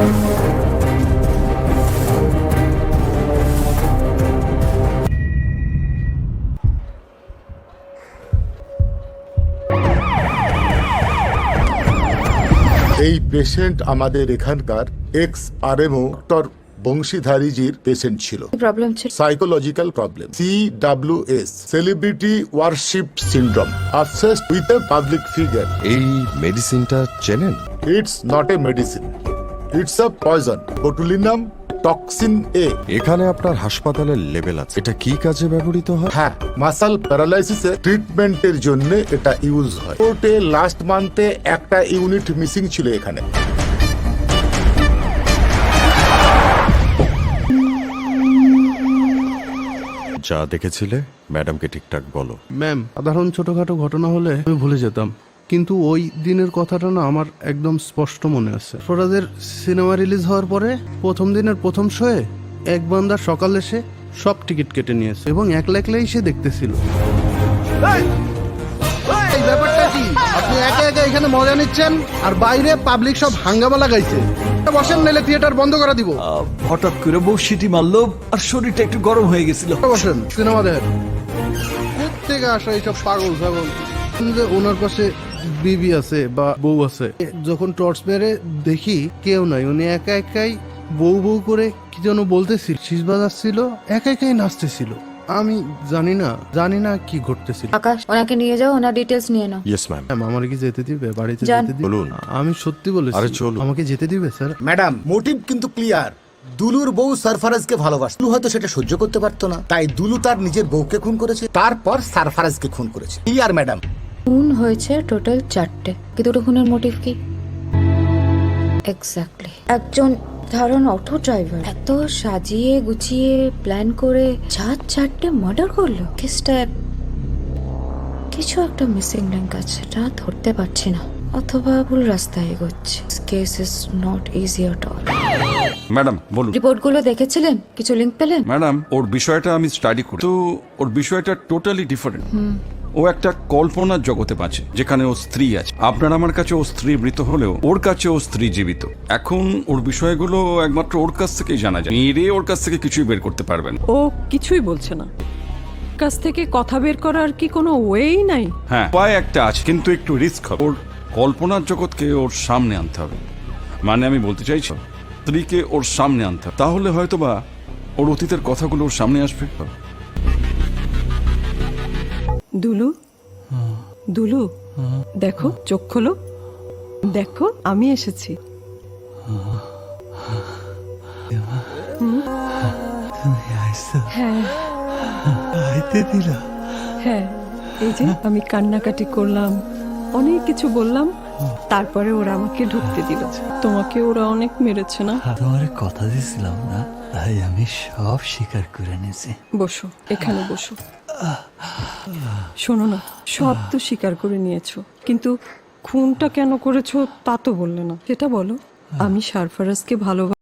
এই পেশেন্ট আমাদের এখানকার এক্স আরএমও ডক্টর বংশীধারীজির পেশেন্ট ছিল। প্রবলেম ছিল psychological problem, CWS, celebrity worship syndrome, obsessed with a public figure. এই মেডিসিনটা চেনেন? It's not a medicine, it's a poison, botulinum toxin A. এখানে আপনার হাসপাতালের লেভেল আছে, এটা কি কাজে ব্যবহৃত হয়? হ্যাঁ, মাসল প্যারালাইসিসের ট্রিটমেন্টের জন্য এটা ইউজ হয়। কোর্টে লাস্ট মান্থে একটা ইউনিট মিসিং ছিল এখানে। যা দেখেছিলে ম্যাডামকে ঠিকঠাক বলো। ম্যাম, সাধারণ ছোটখাটো ঘটনা হলে আমি ভুলে যেতাম, কিন্তু ওই দিনের কথাটা না আমার একদম স্পষ্ট মনে আছে। ফরাজের সিনেমা রিলিজ হওয়ার পরে প্রথম দিনের প্রথম শোয়ে এক বান্দা সকালে এসে সব টিকিট কেটে নিয়েছে এবং একলা একলাই সে দেখতেছিল। এই ব্যাপারটা কি? আপনি একা একা এখানে মজা নিচ্ছেন আর বাইরে পাবলিক সব হাঙ্গামা লাগাইছে। বসেন, নাইলে থিয়েটার বন্ধ করে দিব। হঠাৎ করে বউ সিটি মারলো আর শরীরটা একটু গরম হয়ে গেছিল। বসেন, সিনেমা দেখেন। থেকে আসা এইসব পাগল ছাগল, ওনার পাশে বিবি আছে বা বউ আছে। যখন টর্চ মেরে দেখি কেউ নাই, উনি একা একাই বউ বউ করে কি যেন বলতেছিল, শীষ বাজাচ্ছিল, একা একাই নাচতেছিল। আমি জানি না কি ঘটতেছিল। আকাশ, ওনাকে নিয়ে যাও, ওনার ডিটেলস নিয়ে নাও। Yes ma'am. আমার কি যেতে দিবে? বাড়িতে যান। যেতে দিবে? বলুন। আমি সত্যি বলেছি। আরে চলুন। আমাকে যেতে দিবে স্যার? ম্যাডাম, মোটিভ কিন্তু ক্লিয়ার। দুলুর বউ সারফারাজকে ভালোবাসত। দুলু হয়তো সেটা সহ্য করতে পারতো না, তাই দুলু তার নিজের বউকে খুন করেছে, তারপর সারফারাজকে খুন করেছে। Clear madam? খুন হয়েছে টোটাল 4টে, কি দুটো খুনের মোটিভ কি? এক্স্যাক্টলি। একজন সাধারণ অটো ড্রাইভার এত সাজিয়ে গুছিয়ে প্ল্যান করে 4টে মার্ডার করলো। কেসটা কিছু একটা মিসিং লিংক আছে, এটা ধরতে পারছি না, অথবা ভুল রাস্তায় এগোচ্ছে। Case is not easy at all. Madam বলুন। রিপোর্টগুলো দেখেছিলেন? কিছু লিংক পেলেন? ম্যাডাম, ওর বিষয়টা আমি স্টাডি করি, তো ওর বিষয়টা টোটালি ডিফারেন্ট। ও একটা কল্পনার জগতে বাঁচে, যেখানে ওর স্ত্রী আছে। আপনার আমার কাছে ও স্ত্রী মৃত হলেও ওর কাছে ও স্ত্রী জীবিত। এখন ওর বিষয়গুলো একমাত্র ওর কাছ থেকেই জানা যায়। মেরে ওর কাছ থেকে কিছুই বের করতে পারবেন। ও কিছুই বলছে না। কাছ থেকে কথা বের করার কি কোনো ওয়েই নাই? হ্যাঁ, উপায় একটা আছে, কিন্তু একটু রিস্ক হবে। ওর কল্পনার জগৎকে ওর সামনে আনতে হবে। মানে আমি বলতে চাইছি, স্ত্রীকে ওর সামনে আনতে হবে, তাহলে হয়তোবা ওর অতীতের কথাগুলো ওর সামনে আসবে। দুলু, দুলু, দেখো, চোখ খোলো, দেখো আমি এসেছি। হ্যাঁ হ্যাঁ, এই যে আমি কান্নাকাটি করলাম, অনেক কিছু বললাম, তারপরে ওরা আমাকে ঢুকতে দিল। তোমাকে ওরা অনেক মেরেছে না? তোমার কথা দিয়েছিলাম না, তাই আমি সব স্বীকার করে নিয়েছি। বসো, এখানে বসো। শোনো না, সব তো স্বীকার করে নিয়েছো, কিন্তু খুনটা কেন করেছো তা তো বললে না। সেটা বলো। আমি সারফারাজকে ভালোবাসি।